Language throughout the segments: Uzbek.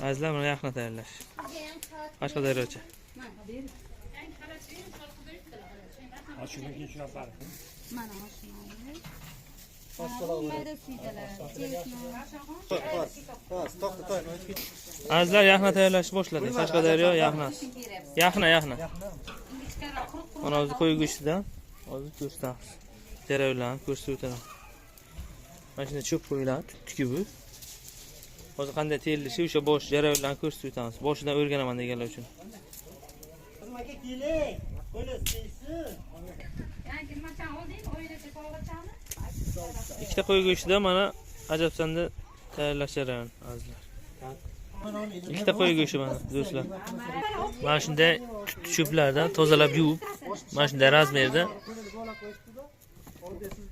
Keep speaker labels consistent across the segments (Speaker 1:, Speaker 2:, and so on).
Speaker 1: Azizlar buni yaxna tayyorlash. Qashqadaryocha. Azizlar yaxna tayyorlashni boshladi. Qashqadaryo yaxnasi. Yaxna. Mana hozir qo'y go'shtidan hozir ko'rsatamiz. Jarayonlarni ko'rsatib o'tamiz. Mana shunda cho'p qo'yiladi, tutki bu. Hozir qanday terilishi o'sha bosh jarayonlarni ko'rsatib o'tamiz. Boshidan o'rganaman deganlar uchun.
Speaker 2: Xizmatga keling. Qo'li siysin.
Speaker 1: Ikkita qo'y go'shtidan mana ajabsanda tayyorlash jarayoni azizlar. Ikkita qo'y go'shti mana do'stlar. Mana shunday cho'plardan tozalab yuvib, mana shunday razmerda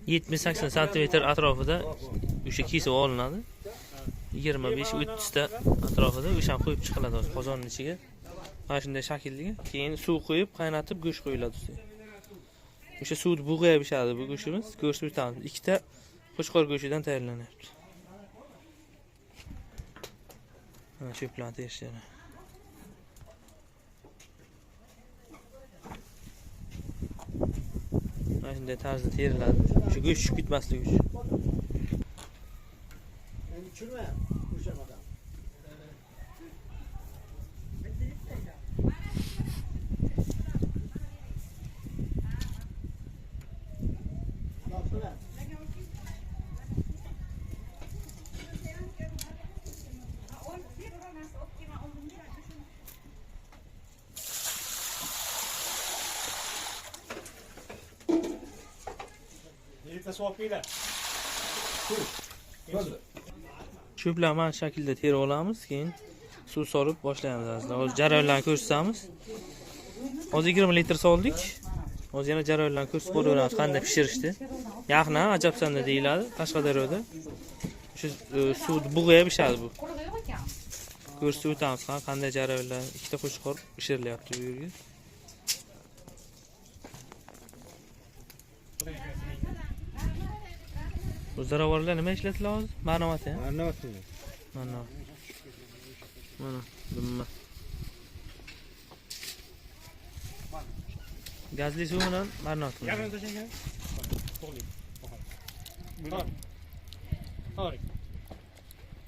Speaker 1: 70-80 sm atrofida o'sha kesib olinadi. 25-30 ta atrofida o'shani qo'yib chiqiladi qozonning ichiga. Mana shunday shaklga, keyin suv qo'yib, qaynatib go'sht qo'yiladi ustiga. O'sha suvni bug'aya pishadi bu go'shtimiz. Ko'rsatib o'tamiz. Ikkita qo'chqor go'shtidan tayyorlanyapti. Mana cho'plarni terishadi. Mana shunday tarzda teriladi. Shu go'sht tushib ketmasligi uchun.
Speaker 2: Endi tushirma o'sha odam.
Speaker 1: Cho'plarni mana shu shaklda terib olamiz, keyin suv solib boshlaymiz azizlar. Hozir jarayonlarni ko'rsatamiz. Hozir 20 litr soldik. Hozir yana jarayonlarni ko'rsatib ko'raveramiz qanday pishirishdi. Yaxna ajabsanda deyiladi Qashqadaryoda. Shu suvni bug'aya pishadi bu. Ko'rsatib o'tamiz qanday jarayonlar, ikkita qo'chqor pishirilyapti bu yerga. Bu ziravorlar nima ishlatiladi hozir? Marhamat. Mana. Dumma. Gazli suv bilan marinad qilinadi.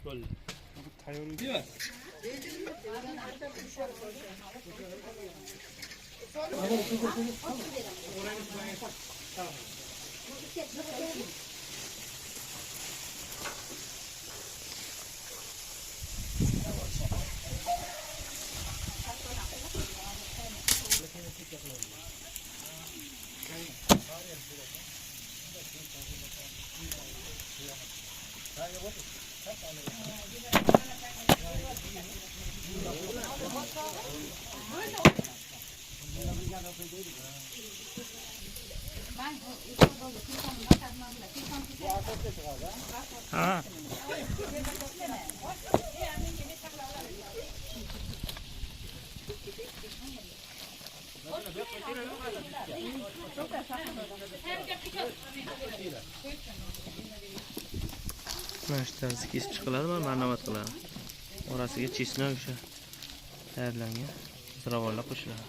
Speaker 1: Bo'ldi. Tayyor. Ha. Mana shu tarzda kesib chiqiladi va marhamat qiladi. Orasiga chesnak o'sha tayyorlangan ziravorlar qo'shiladi.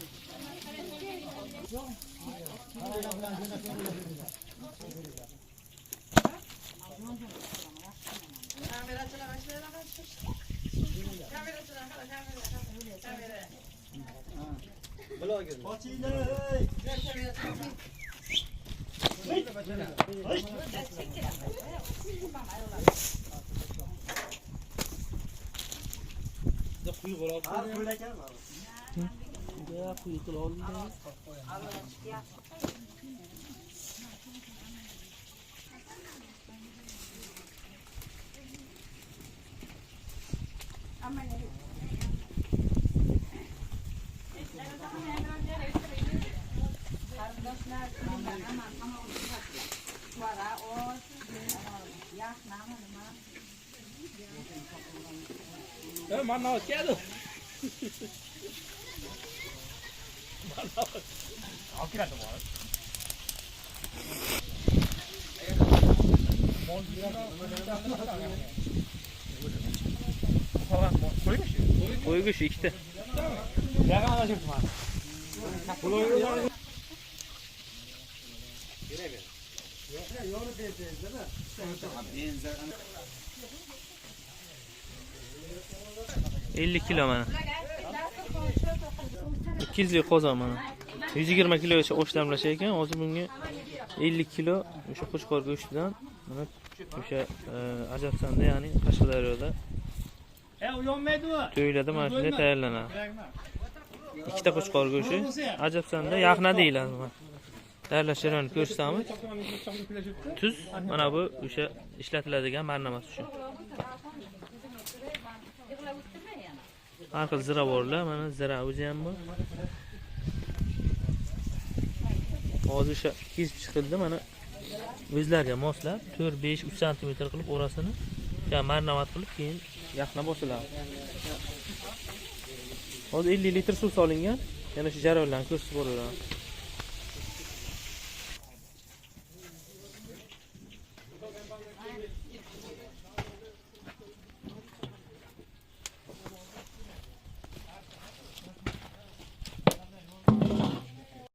Speaker 1: Mana geldi. Akıradı var. Koymuş. Qo'y go'shti ikkita. ...50 kilo mana. 200 lik qozon mana. 120 kilogacha o'shlamlash ekan. Hozir bunga 50 kilo o'sha qo'chqor go'shtidan mana o'sha Ajabsanda, ya'ni Qashqadaryoda to'ylarda mana shunday tayyorlanadi. Ikkita qo'chqor go'shti Ajabsanda yaqna deyiladi. Tayyorlash jarayonini ko'rsatamiz. Tuz mana bu o'sha ishlatiladigan marinamas uchun. Har xil ziravorlar, mana zira o'zi ham bor. Hozir o'sha kesib chiqildi, mana o'zlariga moslab 4-5-3 sm qilib orasini marinamat qilib keyin yaqna bosiladi. Hozir 50 litr suv solingan. Yana shu jarayonlarni ko'rsatib boraveramiz.